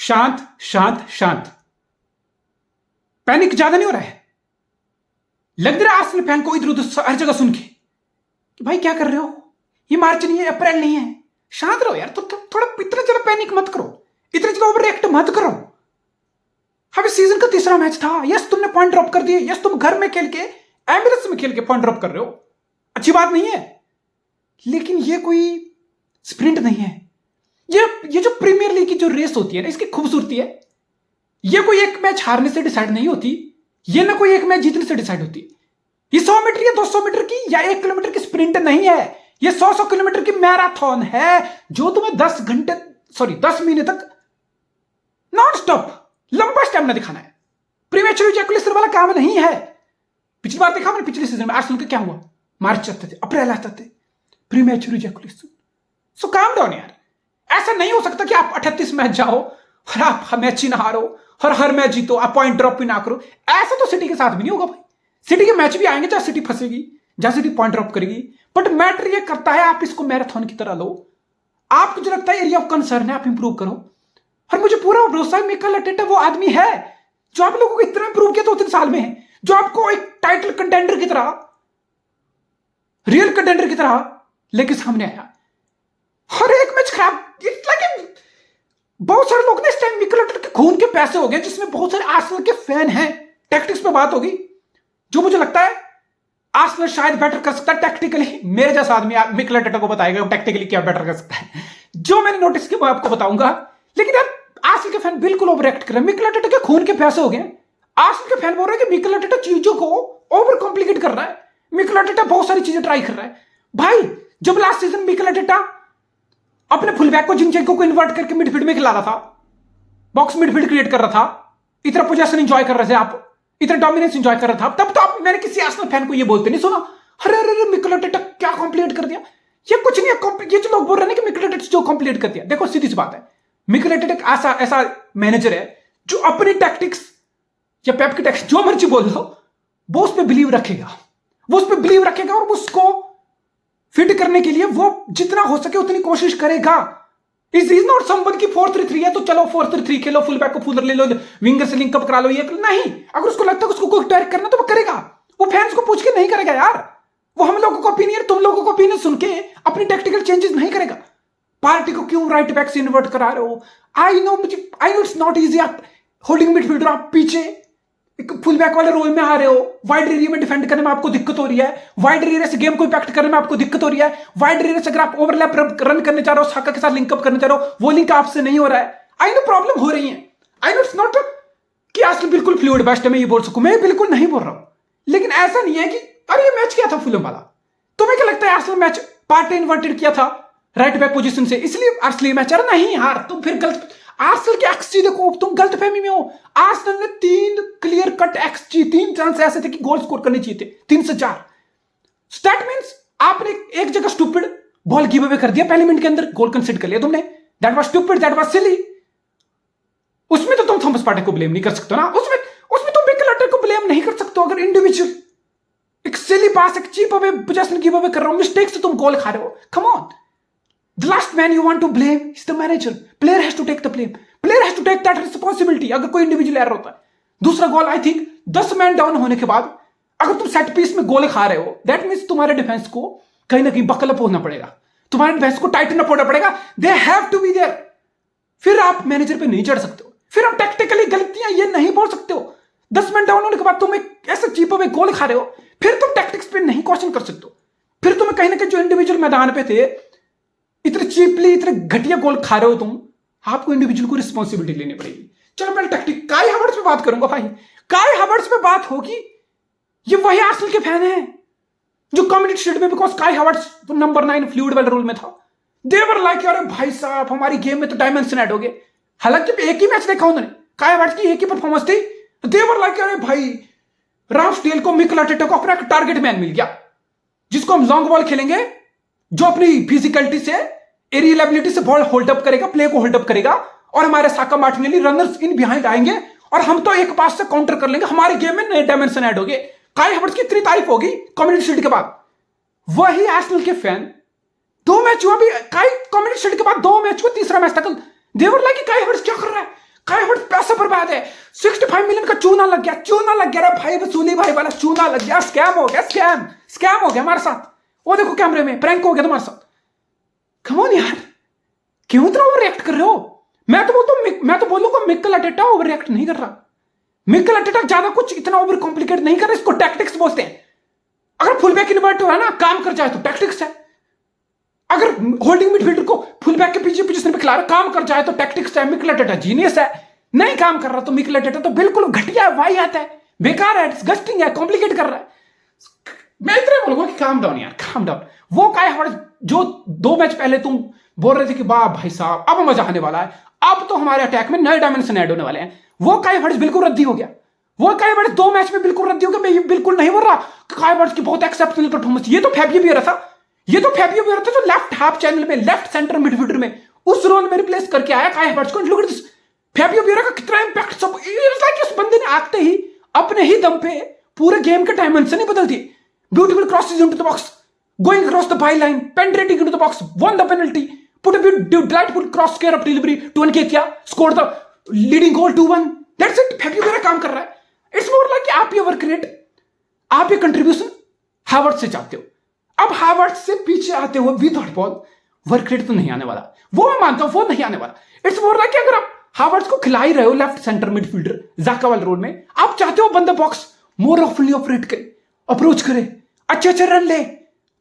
शांत शांत शांत। पैनिक ज्यादा नहीं हो रहा है? लग रहा है आर्सेनल फैन को इधर उधर हर जगह सुन के कि भाई क्या कर रहे हो, ये मार्च नहीं है, अप्रैल नहीं है, शांत रहो यार। तो थोड़ा इतना ज्यादा पैनिक मत करो, इतना ज्यादा ओवर रिएक्ट मत करो। अभी सीजन का तीसरा मैच था, यस तुमने पॉइंट ड्रॉप कर दिए, यस तुम घर में खेल के एम्बुलेंस में खेल के पॉइंट ड्रॉप कर रहे हो, अच्छी बात नहीं है, लेकिन ये कोई स्प्रिंट नहीं है। ये जो प्रीमियर लीग की जो रेस होती है ना, इसकी खूबसूरती है, ये कोई एक मैच हारने से डिसाइड नहीं होती, ये ना कोई एक मैच जीतने से डिसाइड होती। ये 100 मीटर या 200 मीटर की या 1 किलोमीटर की स्प्रिंट नहीं है, ये 100 किलोमीटर की मैराथन है, जो तुम्हें 10 महीने तक नॉन स्टॉप लंबा स्टेमिना दिखाना है। प्रीमेच्योर इजैकुलेशन वाला काम नहीं है। पिछली बार देखा मैंने, पिछले सीजन में आर्सेनल का क्या हुआ, मार्च आते थे, अप्रैल आते थे, प्रीमेच्योर इजैकुलेशन। सो काम डाउन यार। ऐसा नहीं हो सकता कि आप 38 मैच जाओ और आप मैच ही ना हारो और हर मैच जीतो, आप पॉइंट ड्रॉप भी ना करो। ऐसा तो सिटी के साथ भी नहीं होगा भाई। सिटी के मैच भी आएंगे जहां सिटी फंसेगी, जहां सिटी पॉइंट ड्रॉप करेगी, बट मैटर ये करता है आप इसको मैराथन की तरह लो। आपको जो लगता है एरिया ऑफ कंसर्न है, आप इंप्रूव करो। और मुझे पूरा भरोसा है मिकेल आर्टेटा वो आदमी है जो आप लोगों को इतना इंप्रूव किया 2-3 साल में है, जो आपको एक टाइटल कंटेंडर की तरह, रियल कंटेंडर की तरह लेके सामने आया। हर एक मैच खराब, बहुत सारे लोग ना इस टाइम मिकेल आर्टेटा के खून के प्यासे हो गए, जिसमें बहुत सारे आर्सेनल के फैन हैं। टैक्टिक्स पे बात होगी, जो मुझे लगता है आर्सेनल शायद बेटर कर सकता है टैक्टिकली। मेरे जैसा आदमी मिकेल आर्टेटा को बताएगा टैक्टिकली क्या बेटर कर सकता है, जो मैंने नोटिस किया मैं आपको बताऊंगा। लेकिन यार आर्सेनल के फैन बिल्कुल ओवर एक्ट कर रहे हैं, मिकेल आर्टेटा के खून के प्यासे हो गए। आर्सेनल के फैन बोल रहे हैं कि मिकेल आर्टेटा चीजों को ओवर कॉम्प्लिकेट कर रहा है, मिकेल आर्टेटा बहुत सारी चीजें ट्राई कर रहा है। भाई जब लास्ट सीजन मिकेल आर्टेटा अपने फुलबैक को जिनचेंको को इन्वर्ट करके मिडफील्ड में खिला रहा था, बॉक्स मिडफील्ड क्रिएट कर रहा था, इतना पोजीशन एंजॉय कर रहे थे आप, इतना डोमिनेंस एंजॉय कर रहा था, तब तो आप, मैंने किसी आर्सेनल फैन को ये बोलते नहीं सुना, अरे अरे मिकेल आर्टेटा क्या कॉम्प्लीट कर दिया। ये कुछ नहीं है, ये जो लोग बोल रहे हैं कि मिकेल आर्टेटा जो कॉम्प्लीट कर दिया, देखो सीधी सी बात है, मिकेल आर्टेटा ऐसा मैनेजर है जो अपनी टैक्टिक्स या पेप की टैक्टिक्स जो मर्जी बोल लो, वो उस पर बिलीव रखेगा, वो उस पर बिलीव रखेगा और उसको फिट करने के लिए वो जितना हो सके उतनी कोशिश करेगा। इज नॉट समवन की 4-3-3 है तो चलो 4-3-3 खेलो, फुल बैक को फुलर ले लो, विंगर से लिंकअप करा लो, ये नहीं। अगर उसको लगता है उसको कोई ट्रैक करना तो वो करेगा, वो फैंस को पूछ के नहीं करेगा यार, वो हम लोगों को ओपिनियन, तुम लोगों को ओपिनियन सुन के अपनी टैक्टिकल चेंजेस नहीं करेगा। पार्टी को क्यों राइट बैक से इन्वर्ट करा रहे हो, I know it's not easy. आप होल्डिंग मिडफील्डर, आप पीछे एक फुल बैक वाले रोल में आ रहे हो, वाइड एरिया में डिफेंड करने में आपको दिक्कत हो रही है, वाइड एरिया से गेम को इंपैक्ट करने में आपको दिक्कत हो रही है, वाइड एरिया से अगर आप ओवरलैप रन करने जा रहे हो, साका के साथ लिंकअप करने जा रहे हो, वो लिंक आपसे नहीं हो रहा है। आई नो प्रॉब्लम हो रही है, आई नो इट्स नॉट कि आर्सेनल बिल्कुल फ्लूइड बेस्ट है, मैं ये बोल सकूं, मैं बिल्कुल नहीं बोल रहा हूं, लेकिन ऐसा नहीं है कि अरे ये मैच क्या था फुलम वाला। तुम्हें क्या लगता है आर्सेनल मैच पार्टी इन्वर्टेड किया था राइट बैक पोजीशन से, इसलिए आर्सेनल मैच हारा? नहीं यार, तुम फिर गलत, आर्सेनल के एक्सजी देखो, तुम गलत फहमी में हो। आर्सेनल ने 3 क्लियर कट एक्सजी, 3 चांस ऐसे थे कि गोल स्कोर करने चाहिए थे, 3 से 4। दैट मींस आपने एक जगह स्टूपिड बॉल गिव अवे कर दिया, पहले मिनट के अंदर गोल कंसीडर कर लिया तुमने, that was stupid, that was silly. उसमें तो तुम थॉमस पार्टी को ब्लेम नहीं कर सकते ना, उसमें तुम मिकेल आर्टेटा को ब्लेम नहीं कर सकते। अगर इंडिविजुअल एक सिली पास, एक cheap away position give away कर रहा हो, मिस्टेक से तुम गोल खा रहे हो, come on. The last man you want to blame is the manager. Player has to take the blame. Player has to take that responsibility. अगर कोई इंडिविजुअल एरर होता है, दूसरा गोल आई थिंक 10 मैन डाउन होने के बाद अगर तुम सेट पीस में गोल खा रहे हो, दैट मींस तुम्हारे डिफेंस को कहीं ना कहीं बकल अप होना पड़ेगा, तुम्हारे डिफेंस को टाइटन अप होना पड़ेगा, they have to be there. फिर आप मैनेजर पे नहीं चढ़ सकते हो, फिर आप टैक्टिकली गलतियां ये नहीं बोल सकते हो। 10 मैन डाउन होने के बाद तुम एक ऐसा चीप अवे गोल खा रहे हो, फिर तुम टैक्टिक्स पे नहीं क्वेश्चन कर सकते हो। फिर तुम्हें कहीं ना कहीं जो इंडिविजुअल मैदान पे थे, इतने चीपली इतने घटिया गोल खा रहे हो तुम, आपको इंडिविजुअल को रिस्पॉन्सिबिलिटी लेनी पड़ेगी। चलो मैं टैक्टिक काई हावर्ट्स पे बात करूंगा भाई, काई हावर्ट्स पे बात होगी। ये वही आर्सेनल के फैन हैं जो कम्युनिटी शील्ड में, बिकॉज काई हावर्ट्स तो नंबर 9 फ्लूइड वाले रोल में था, देवर लाइक अरे भाई साहब हमारी गेम में तो डायमेंशन ऐड हो गए। हालांकि एक ही मैच देखा उन्होंने, काई हावर्ट्स की एक ही परफॉर्मेंस थी, देवर लाइक अरे भाई राम्सडेल को, मिकेल आर्टेटा को अपना टारगेट मैन मिल गया, जिसको हम लॉन्ग बॉल खेलेंगे, जो अपनी फिजिकलिटी से, एरियल एबिलिटी से बॉल होल्ड अप करेगा, प्ले को होल्ड अप करेगा, और हमारे साका मार्टिनेली रनर्स इन बिहाइंड आएंगे और हम तो एक पास से काउंटर कर लेंगे, हमारे गेम में नए डायमेंशन ऐड हो गए। काई हावर्ट्स की इतनी तारीफ होगी कम्युनिटी शील्ड के बाद। वही आर्सेनल के फैन 2 मैच हुआ, भी काई कम्युनिटी शील्ड के बाद 2 मैच हुआ, तीसरा मैच था कल, देवर लाइक काई हावर्ट्स क्या कर रहा है, काय हावर्ट्ज पैसा बर्बाद है। 65 मिलियन का चूना लग गया रे भाई, वसूली भाई वाला चूना लग गया। स्कैम हो गया, स्कैम हो गया हमारे साथ। वो देखो कैमरे में प्रैंक हो गया तुम्हारे साथ। कम ऑन यार, क्यों इतना ओवर रिएक्ट कर रहे हो? मैं तो बोलूंगा मिक्केल आर्टेटा ओवर रिएक्ट नहीं कर रहा। मिक्केल आर्टेटा ज्यादा कुछ इतना ओवर कॉम्प्लिकेट नहीं कर रहा, इसको टैक्टिक्स बोलते हैं। अगर फुल बैक इन्वर्ट हो ना काम कर जाए तो टैक्टिक्स है। अगर होल्डिंग मिडफील्डर को फुल बैक के पीछे पोजीशन पे खिला रहा काम कर जाए तो टैक्टिक्स है। मिक्केल आर्टेटा जीनियस है। नहीं काम कर रहा तो मिक्केल आर्टेटा तो बिल्कुल घटिया है, वाहियात है, बेकार है, डिस्गस्टिंग है, कॉम्प्लिकेट कर रहा है। मैं इतना बोलूंगा कि काम डाउन यार, काम डाउन। वो काय हावर्ट्ज जो 2 मैच पहले तुम बोल रहे थे कि वाह भाई साहब अब मजा आने वाला है, अब तो हमारे अटैक में नए डायमेंशन ऐड होने वाले हैं, वो काय हावर्ट्ज बिल्कुल रद्दी हो गया। वो काय हावर्ट्ज 2 मैच में बिल्कुल रद्दी हो गया। मैं ये बिल्कुल नहीं बोल रहा कि काय हावर्ट्ज की बहुत एक्सेप्शनल परफॉर्मेंस। ये तो फैबियो विएरा था, जो लेफ्ट हाफ चैनल में, लेफ्ट सेंटर मिडफील्डर में उस रोल में रिप्लेस करके आया काय हावर्ट्ज को। लुक एट दिस, फैबियो विएरा का कितना इंपैक्ट। सब लाइक इस बंदे ने आते ही अपने ही दम पे पूरे गेम के डायमेंशन ही बदल दिए। Beautiful crosses into the box, going across the byline, penetrating into the box, won the penalty, put a delightful cross scare of delivery to Nketiah, scored the leading goal 2-1. That's it. Fabio विएरा काम कर रहा है। It's more like आप ये work rate, आप ये contribution हावर्ट्ज से चाहते हो। अब हावर्ट्ज से पीछे आते हुए विदाउट बॉल वर्क रेट तो नहीं आने वाला, वो मैं मानता हूं, वो नहीं आने वाला। इट्स मोर लाइक अगर आप हावर्ट्ज को खिला ही रहे हो लेफ्ट सेंटर मिडफील्डर जाका वाले रोल में, आप चाहते हो बंदा बॉक्स मोर ऑफनली ऑपरेट करे, अप्रोच करे, अच्छे रन ले,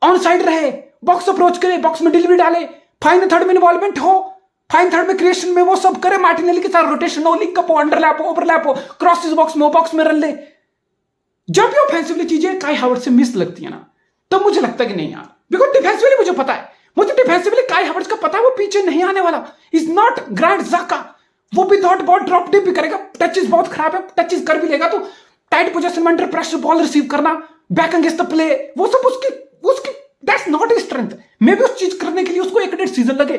ऑन साइड रहे, बॉक्स अप्रोच करे, बॉक्स में डिलीवरी डाले, फाइनल थर्ड में इन्वॉल्वमेंट हो, फाइनल थर्ड में क्रिएशन में वो सब करे, मार्टिनेली के साथ रोटेशन हो, लिंक अप हो, अंडरलैप हो, ओवरलैप हो, क्रॉसेस बॉक्स में हो, बॉक्स में रन ले। जब ये ऑफेंसिवली चीजें काय हावर्ट्ज से मिस लगती है ना, तब मुझे लगता है कि नहीं यार, बिकॉज डिफेंसिवली मुझे पता है, मुझे डिफेंसिवली काय हावर्ट्ज का पता है वो पीछे नहीं आने वाला। Is not Granit Xhaka. वो भी थॉट बॉल ड्रॉप डीप भी करेगा, टचेस बहुत खराब है, टचेस कर भी लेगा तो टाइट पोजीशन में अंडर प्रेशर बॉल रिसीव करना, बैक अगेंस्ट द प्ले, वो सब उसकी दैट्स नॉट हिज स्ट्रेंथ। मे भी उस चीज करने के लिए उसको 1 सीजन लगे।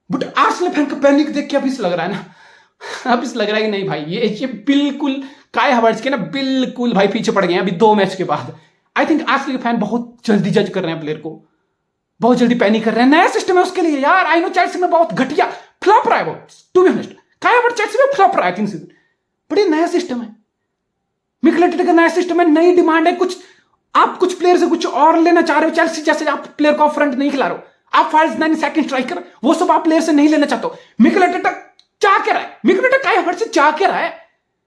बट आर्सेनल फैन का पैनिक देख के अभी से लग रहा है ना, अब इस लग रहा है कि नहीं भाई ये बिल्कुल काय हावर्ट्ज के ना बिल्कुल भाई पीछे पड़ गए हैं अभी 2 मैच के बाद। आई थिंक आर्सेनल के फैन बहुत जल्दी जज कर रहे हैं प्लेयर को, बहुत जल्दी पैनिक कर रहे हैं। नया सिस्टम है उसके लिए यार। आई नो चेल्सी में बहुत घटिया फ्लॉप रहा है वो, टू बी ऑनेस्ट, काय हावर्ट्ज चेल्सी में फ्लॉप रहा है 3 सीजन, बट ये नया सिस्टम है, मिकेल आर्टेटा का नया सिस्टम है, नई डिमांड है। कुछ आप कुछ प्लेयर से कुछ और लेना चाह रहे हो, चेल्सी जैसे आप प्लेयर को फ्रंट नहीं खिला रहे हो, आप फॉल्स 9 सेकंड स्ट्राइकर, वो सब आप प्लेयर से नहीं लेना चाहते हो। मिकेल आर्टेटा चाह क्या रहा है, मिकेल आर्टेटा काय हावर्ट्ज से चाह क्या रहा है,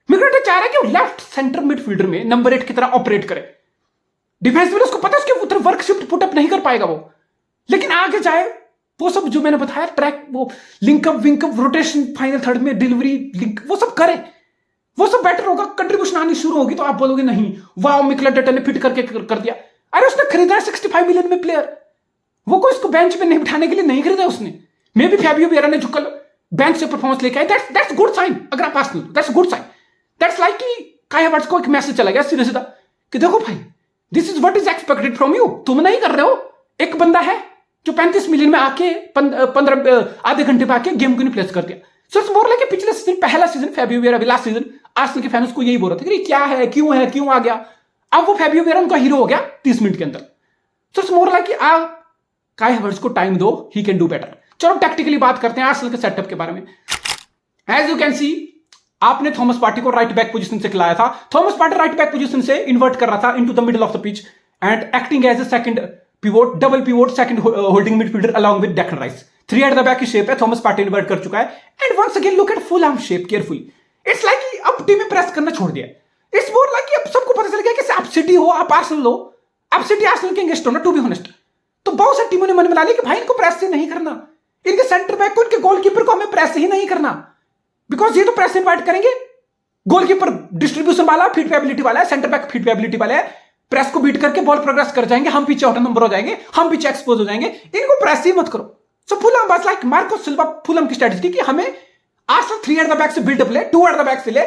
मिकेल आर्टेटा चाह रहा है कि वो लेफ्ट सेंटर मिडफील्डर में नंबर 8 की तरह ऑपरेट करे। डिफेंस में उसको पता है उसके उधर वर्क शिफ्ट पुटअप नहीं कर पाएगा वो, लेकिन आगे जाए वो सब जो मैंने बताया ट्रैक, वो लिंकअप विंकअप रोटेशन, फाइनल थर्ड में डिलीवरी लिंक, वो सब करे, वो सब बेटर होगा, कंट्रीब्यूशन आनी शुरू होगी तो आप बोलोगे नहीं वाह मिकेल आर्टेटा ने फिट करके कर दिया। अरे उसने खरीदा है 65 मिलियन में प्लेयर, वो कोई इसको बेंच पे नहीं बिठाने के लिए नहीं खरीदा उसने। मे बी फैबियो विएरा ने जो कल बेंच से परफॉर्मेंस लेके आए, दैट्स गुड साइन। अगर आप Arsenal, that's good sign, that's like कि काय हावर्ट्ज को एक मैसेज चला गया सीधा सीधा कि देखो भाई this is what is expected from you, तुम नहीं कर रहे हो। एक बंदा है जो 35 मिलियन में आके 15 आधे घंटे में आके गेम को रिप्लेस कर दिया। सो इट्स मोर लाइक पिछले सीजन, पहला season Fabio Vieira, last season Arsenal के फैंस को यही बोल रहे थे कि क्या है, क्यों आ गया। अब वो फैबियो विएरा उनका हीरो हो गया 30 मिनट के अंदर। सो इट्स मोर लाइक कि आप काय हावर्ट्ज को टाइम दो, ही कैन डू बेटर। चलो टैक्टिकली बात करते हैं आर्सेनल के सेटअप के बारे में। एज यू कैन सी, आपने थॉमस पार्टी को राइट बैक पोजीशन से खिलाया था। Thomas Partey right back position से इन्वर्ट कर रहा था into the middle of the pitch and acting as a second pivot, double pivot, second holding midfielder along with Declan Rice. 3 at the back की shape है, Thomas Partey invert कर चुका है। And once again look at Fulham shape carefully. It's like अब team में press करना छोड़ दिया। इट्स मोर लाइक अब सबको पता चल गया कि आप सिटी हो, आप आर्सेनल हो, आप सिटी आर्सेनल के अगेंस्ट हो ना, टू बी ऑनेस्ट। तो बहुत सारी टीमों ने मन बना लिया कि भाई इनको प्रेस से नहीं करना, इनके सेंटर बैक को, इनके गोलकीपर को हमें प्रेस ही नहीं करना, बिकॉज ये तो प्रेस इन्वाइट करेंगे। गोलकीपर डिस्ट्रीब्यूशन वाला, फीड एबिलिटी वाला है, सेंटर बैक फीड एबिलिटी वाला है, प्रेस को बीट करके बॉल प्रोग्रेस कर जाएंगे, हम पीछे आउट नंबर हो जाएंगे, हम पीछे एक्सपोज हो जाएंगे, इनको प्रेस ही मत करो। सो फुलहम बस लाइक मार्को सिल्वा, फुलहम की स्ट्रेटजी कि हमें आर्सेनल 3 एट द बैक से बिल्डअप ले, 2 एट द बैक से ले,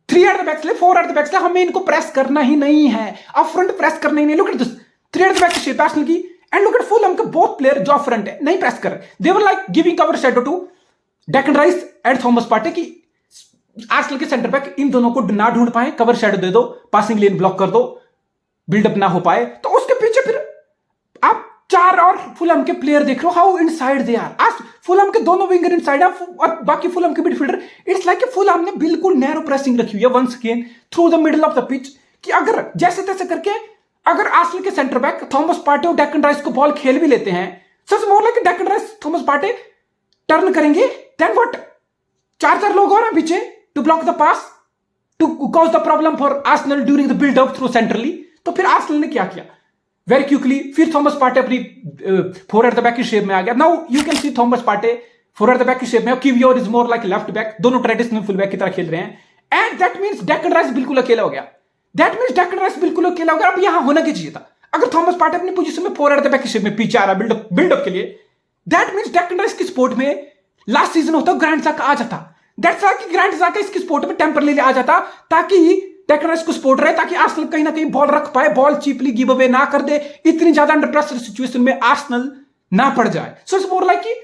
3 एट द बैक से ले, 4 एट द बैक से, हमें इनको प्रेस करना ही नहीं है, अब फ्रंट प्रेस करना ही नहीं। Look at this 3 at the back की शेप आर्सेनल की, एंड लुक एट फुलहम के बोथ प्लेयर जो फ्रंट है नहीं प्रेस कर रहे, they were like giving cover shadow to Declan Rice and Thomas Partey की आर्सेनल के सेंटर बैक इन दोनों को ना ढूंढ पाए, कवर शैडो दे दो, पासिंग लेन ब्लॉक कर दो, बिल्डअप ना हो पाए, तो उसके पीछे फिर आप 4 और फुलहम के प्लेयर देख रहे हो हाउ इनसाइड दे आर। आज फुलहम के दोनों विंगर इनसाइड है और बाकी फुलहम के मिडफील्डर इट्स इट्स लाइक फुल हमने बिल्कुल नैरो प्रेसिंग रखी हुई है once again through the middle of the pitch, कि अगर जैसे तैसे करके अगर आर्सेनल के सेंटर बैक थॉमस पार्टे और डेक्लन राइस को बॉल खेल भी लेते हैं, so it's more like Declan Rice Thomas Partey turn करेंगे, देन व्हाट, चार लोग और हैं पीछे to block the pass, to cause the problem for Arsenal during the build up through centrally. तो फिर आर्सेनल ने क्या किया, वेरी क्विकली फिर थॉमस पार्टे अपनी फोर एट द बैक की शेप में आ गया। Now you can see Thomas Partey four at the back की शेप में, Kiwior is more like left back, दोनों ट्रेडिशनल फुल बैक की तरह खेल रहे हैं, and that means Declan rice बिल्कुल अकेला हो गया। दैट मींस डेक्लन राइस बिल्कुल अकेला हो गया। अब यहां होना क्या चाहिए था, अगर थॉमस पार्टे अपनी पोजीशन में फोर एट द बैक की शेप में पीछे आ रहा बिल्डअप के लिए, दैट मींस डेक्लन राइस की स्पोर्ट में लास्ट सीजन होता ग्रैंड ज़ाका आ जाता, दैट्स व्हाई ग्रैंड ज़ाका इसकी स्पोर्ट में टेम्परली आ जाता, ताकि डेक्लन राइस को सपोर्ट रहे, ताकि आर्सेनल कहीं ना कहीं बॉल रख पाए, बॉल चीपली गिव अवे ना कर दे, इतनी ज्यादा अंडर प्रेशर सिचुएशन में आर्सेनल ना पड़ जाए। सो इट्स मोर लाइक कि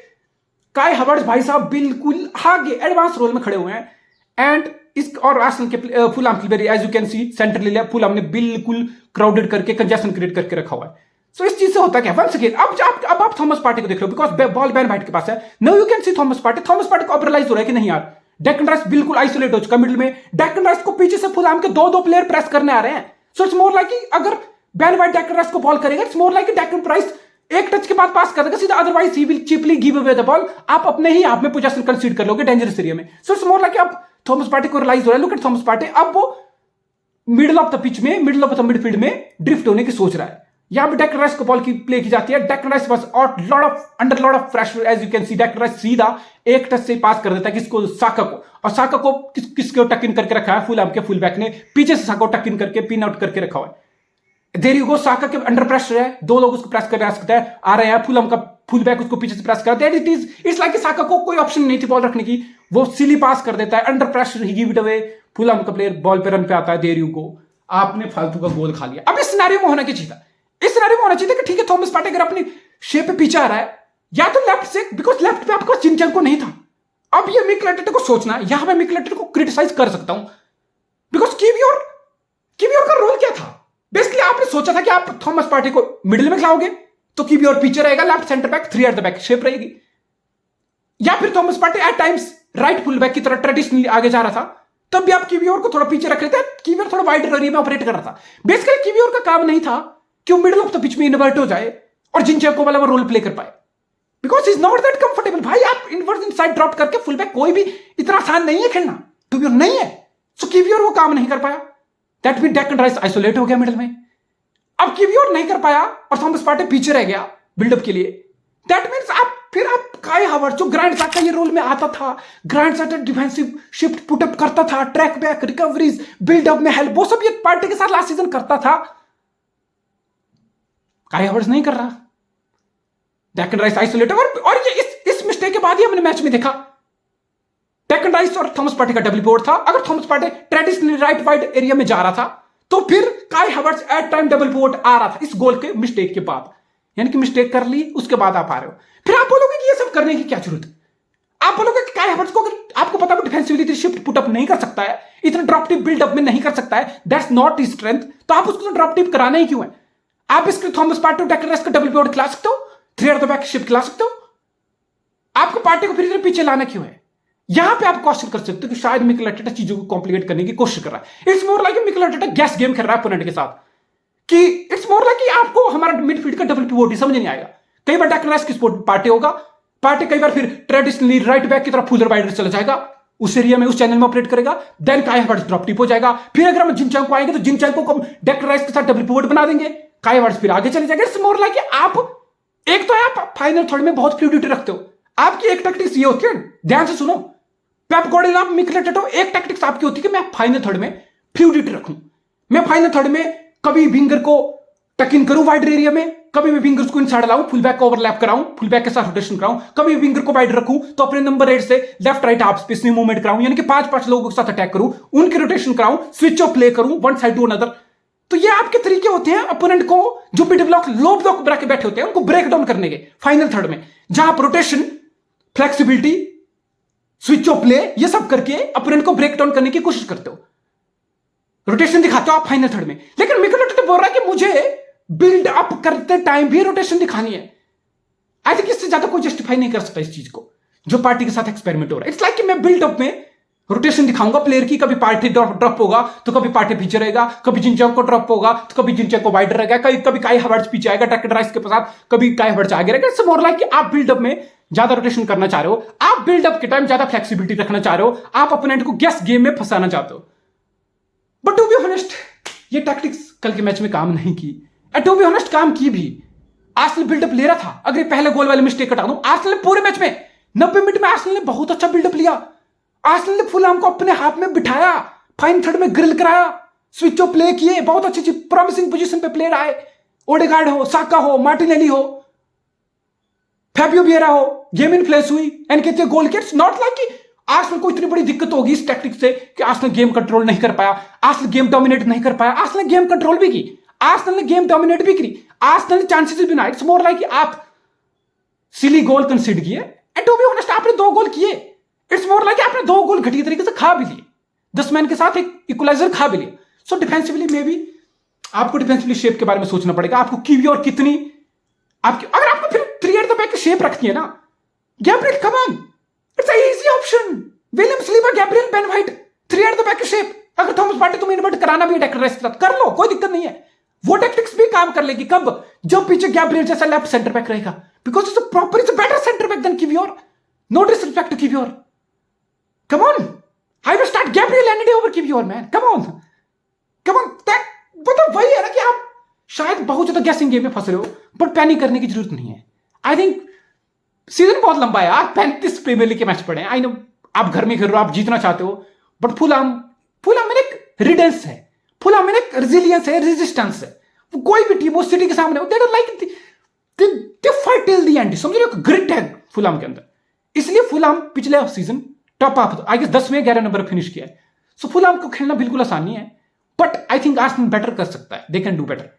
काई हावर्ट्ज भाई साहब बिल्कुल आगे एडवांस रोल में खड़े हुए हैं, एंड इस और आर्सेनल के फुलहैम की as you can see centre ले लिया, फुलहैम ने बिल्कुल क्राउडेड करके कंजेशन क्रिएट करके रखा हुआ है। सो इस चीज से होता क्या, वंस अगेन अब आप थॉमस पार्टे को देख रहे हो बिकॉज बॉल बैन वाइट के पास है। Now you can see Thomas Partey को अब रियलाइज हो रहा है कि नहीं यार, डेक्लन राइस बिल्कुल आइसोलेट हो चुका मिडिल में, डेक्लन राइस को पीछे से फुलहैम के दो प्लेयर प्रेस करने आ रहे हैं। सो इट्स मोर लाइक अगर बैन वाइट डेक्लन राइस को बॉल करेगा, it's more like Declan rice एक टच के बाद पास कर देगा सीधा, otherwise he will cheaply give away the ball, आप अपने ही आप में पोजीशन कंसीड कर लोगे डेंजरस एरिया में। सो इट्स मोर लाइक अब थॉमस पार्टे को रियलाइज हो रहा है, लुक एट थॉमस पार्टे, अब वो मिडिल ऑफ द पिच में, मिडिल ऑफ द मिडफील्ड में ड्रिफ्ट होने की सोच रहा है। यहां पे डेक्लन राइस को बॉल की प्ले की जाती है, Declan Rice was under lot of pressure, as you can see Declan Rice सीधा एक टच से पास कर देता है किसको, साका को, और साका को किसको टक इन करके रखा है, फुलहैम के फुल बैक ने पीछे से साका को टक इन करके पिन आउट करके रखा हुआ है। देयर यू गो, साका के अंडर प्रेशर है, दो लोग उसको प्रेस करने आ रहे हैं, फुलहैम का फुल बैक उसको पीछे से प्रेस कर देता है, इट्स लाइक साका को कोई ऑप्शन नहीं थी बॉल रखने की, वो सिली पास कर देता है, under pressure he give it away, Fulham का प्लेयर बॉल पे रन पे आता है, देयर यू गो, आपने फालतू का गोल खा लिया। अब इस सिनेरियो में होना क्या चाहिए था, इस सिनेरियो में होना चाहिए था कि ठीक है थॉमस पार्टे अगर अपनी शेप पे पीछे आ रहा है, या तो लेफ्ट से, बिकॉज लेफ्ट पे आपके पास जिनचेंको नहीं था। अब ये मिकेल आर्टेटा को सोचना है, यहां मैं मिकेल आर्टेटा को क्रिटिसाइज कर सकता हूं, बिकॉज किवियोर का रोल क्या था, बेसिकली आपने सोचा था कि आप थॉमस पार्टे को मिडिल में खिलाओगे तो किवियोर पीछे रहेगा, left centre back three at the back shape रहेगी, या फिर Thomas Partey at times right full back की तरह ट्रेडिशनली आगे जा रहा था, तब भी आप किवियोर को थोड़ा पीछे रख रहे थे, किवियोर थोड़ा वाइड एरिया में ऑपरेट कर रहा था। बेसिकली किवियोर का काम नहीं था कि वो मिडिल ऑफ द पिच में इन्वर्ट हो जाए और जिनचेंको वाला वो रोल प्ले कर पाए, because is not that comfortable. भाई आप इनवर्स इनसाइड ड्रॉप करके फुल बैक कोई भी इतना आसान नहीं है खेलना, किवियोर नहीं है, सो किवियोर वो काम नहीं कर पाया, that mean Declan rice isolate हो गया मिडिल में। अब किवियोर नहीं कर पाया और थॉमस पार्टे पीछे रह गया बिल्डअप के लिए, दैट मीन्स आप काई हावर्ट्ज जो ग्रैंड ज़ाका ये रोल में आता था, ग्रैंड ज़ाका डिफेंसिव शिफ्ट पुटअप करता था, ट्रैक बैक रिकवरीज बिल्डअप में हेल्प, वो सब ये पार्टे के साथ लास्ट सीजन करता था, काई हावर्ट्ज नहीं कर रहा, डेक्लन राइस आइसोलेटेड, और ये इस मिस्टेक के बाद ही हमने मैच में देखा डेक्लन राइस और थॉमस पार्टे का डबल पिवोट था। अगर Thomas Partey traditionally right wide area में जा रहा था तो फिर काई हावर्ट्ज एट टाइम डबल पिवोट आ रहा था इस गोल के मिस्टेक के बाद, यानी कि मिस्टेक कर ली उसके बाद आप आ रहे हो, फिर आप बोलोगे कि ये सब करने की क्या जरूरत है, आप बोलोगे कि काई हावर्ट्ज को अगर आपको पता है डिफेंसिवली शिफ्ट पुटअप नहीं कर सकता है, इतना ड्रॉप टिप बिल्डअप में नहीं कर सकता है, दैट्स नॉट हिज स्ट्रेंथ, तो आप उसको ड्रॉप टिप कराना ही क्यों है। आप इसके थॉमस पार्टे और डेक्लन राइस का डबल पिवोट खिला सकते हो, three at the back shift खिला सकते हो, आपको पार्टे को फिर इधर पीछे लाना क्यों है। यहां पे आप क्वेश्चन कर सकते हो कि शायद मिकेल आर्टेटा चीजों को कॉम्प्लिकेट करने की कोशिश कर रहा है। It's more like Mikel Arteta gas game खेल रहा है अपोनेंट के साथ, कि इट्स मोर लाइक कि आपको हमारा मिडफील्ड का डबल पिवोट ही समझ नहीं आएगा। कई बार डेक्लन राइस की स्पोर्ट पार्टे होगा, पार्टे कई बार फिर ट्रेडिशनली राइट बैक की तरफ फुल वाइडर चला जाएगा, उस एरिया में उस चैनल में ऑपरेट करेगा, देन काई हावर्ट्ज ड्रॉप टिप हो जाएगा, फिर अगर हम जिनचेंको आएंगे तो जिनचेंको को डेक्लन राइस के साथ डबल पिवोट बना देंगे, काई हावर्ट्ज फिर आगे चले जाएंगे। इट्स मोर लाइक आप एक तो आप फाइनल थर्ड में बहुत फ्लूइडिटी रखते हो, आपकी एक टैक्टिक्स ये होती है, ध्यान से सुनो, पेप गार्डियोला मिकेल आर्टेटा एक टैक्टिक्स आपकी होती है कि मैं फाइनल थर्ड में फ्लूइडिटी रखूं, मैं फाइनल थर्ड में कभी विंगर को टक इन करूं वाइड एरिया में, कभी मैं विंगर्स को इनसाइड लाऊं, फुल बैक को ओवरलैप कराऊं, फुल बैक के साथ रोटेशन कराऊं, कभी विंगर को वाइड रखूं तो अपने नंबर 8 से लेफ्ट राइट हाफ स्पेस में मूवमेंट कराऊं, यानी कि 5-5 लोगों के साथ अटैक करूं, उनके रोटेशन कराऊं, स्विच ऑफ प्ले करूं वन साइड टू अनदर। तो ये आपके तरीके होते हैं अपोनेंट को जो मिड ब्लॉक लो ब्लॉक बना के बैठे होते हैं उनको ब्रेक डाउन करने के फाइनल थर्ड में, जहां आप rotation, flexibility, switch off play ये सब करके अपोनेंट को ब्रेक डाउन करने की कोशिश करते हो, रोटेशन दिखाते हो आप फाइनल थर्ड में। लेकिन मिकेल आर्टेटा बोल रहा है कि मुझे बिल्ड अप करते टाइम भी रोटेशन दिखानी है। आई थिंक इससे ज्यादा कोई जस्टिफाई नहीं कर सकता इस चीज को जो पार्टी के साथ एक्सपेरिमेंट हो रहा है। इट्स लाइक कि मैं बिल्ड अप में रोटेशन दिखाऊंगा प्लेयर की, कभी पार्टी ड्रॉप होगा तो कभी पार्टी पीछे रहेगा, कभी जिनचेंको ड्रॉप होगा तो कभी जिनचेंको वाइड रहेगा, कभी काई हावर्ट्ज पीछे आएगा टैक्टिकल राइस के साथ, कभी काई हावर्ट्ज आगे रहेगा। इट्स मोर लाइक कि आप बिल्डअप में ज्यादा रोटेशन करना चाह रहे हो, आप बिल्डअप के टाइम ज्यादा फ्लेक्सिबिलिटी रखना चाह रहे हो, आप अपोनेंट को गेस गेम में फंसाना चाहते हो। बट टू बी ऑनेस्ट ये टैक्टिक्स कल के मैच में काम नहीं की, एंड टू बी ऑनेस्ट काम की भी। आर्सेनल बिल्डअप ले रहा था, अगर पहले गोल वाली मिस्टेक हटा दूं, आर्सेनल ने पूरे मैच में 90 मिनट में आर्सेनल ने बहुत अच्छा बिल्डअप लिया। आर्सेनल ने फुलहाम को अपने हाथ में बिठाया, फाइन थर्ड में ग्रिल कराया, स्विच ऑफ प्ले किए, बहुत अच्छी प्रॉमिसिंग पोजीशन पे प्लेयर आए, ओडेगार्ड हो, साका हो, मार्टिनेली हो, फैबियो विएरा हो, गेम इन्फ्लुएंस हुई, एनकेतिया गोल के। इट्स नॉट लाइक कि आर्सेनल को इतनी बड़ी दिक्कत होगी इस टैक्टिक से कि आर्सेनल गेम कंट्रोल नहीं कर पाया, आर्सेनल गेम डोमिनेट नहीं कर पाया। आर्सेनल ने गेम कंट्रोल भी की, आर्सेनल ने गेम डोमिनेट भी की, आर्सेनल ने चांसेस भी बनाए। इट्स मोर लाइक कि आप सिली गोल कंसीड किए, एंड टू बी ऑनेस्ट आपने 2 गोल किए। इट्स मोर लाइक आपने 2 गोल घटिया तरीके से खा भी लिए, 10 मैन के साथ एक इक्वलाइजर खा भी लिया। सो डिफेंसिवली मे बी आपको डिफेंसिवली शेप के बारे में सोचना पड़ेगा, आपको की और कितनी आपकी, अगर आपको फिर 3 एट द बैक की शेप रखती है ना, Gabriel come on, it's a easy option, William Saliba, Gabriel, Ben White, 3 at the back की शेप। अगर थॉमस पार्टी तुम्हें इन्वर्ट कराना भी है टैक्टिकल राइस के साथ, कर लो, कोई दिक्कत नहीं है। वो टैक्टिक्स भी काम कर लेगी कब, जब पीछे गैब्रियल जैसा लेफ्ट सेंटर बैक रहेगा, because it's proper, it's better centre back than Kiwior. No disrespect to Kiwior, come on, I will start Gabriel any day over Kiwior, man. Come on. That मतलब वही है ना कि आप शायद बहुत ज्यादा गैसिंग गेम में फंस रहे हो, बट पैनिक करने की जरूरत नहीं है। आई थिंक सीजन बहुत लंबा है यार, 35 प्रीमियर लीग के मैच पड़े हैं। आई नो आप घर में खेल रहे हो, आप जीतना चाहते हो, बट फुलहाम में एक रिडेंस है, फुलहाम में एक रेजिलियंस है, रेजिस्टेंस है। वो कोई भी टीम वो सिटी के सामने, they don't like, they fight till the end, समझ रहे हो, ग्रिट है फुलहाम के अंदर। इसलिए फुलहाम पिछले season top of I guess 10 में 11 नंबर फिनिश किया है। सो फुलहाम को खेलना बिल्कुल आसान नहीं है, but I think Arsenal better कर सकता है, दे कैन डू बेटर।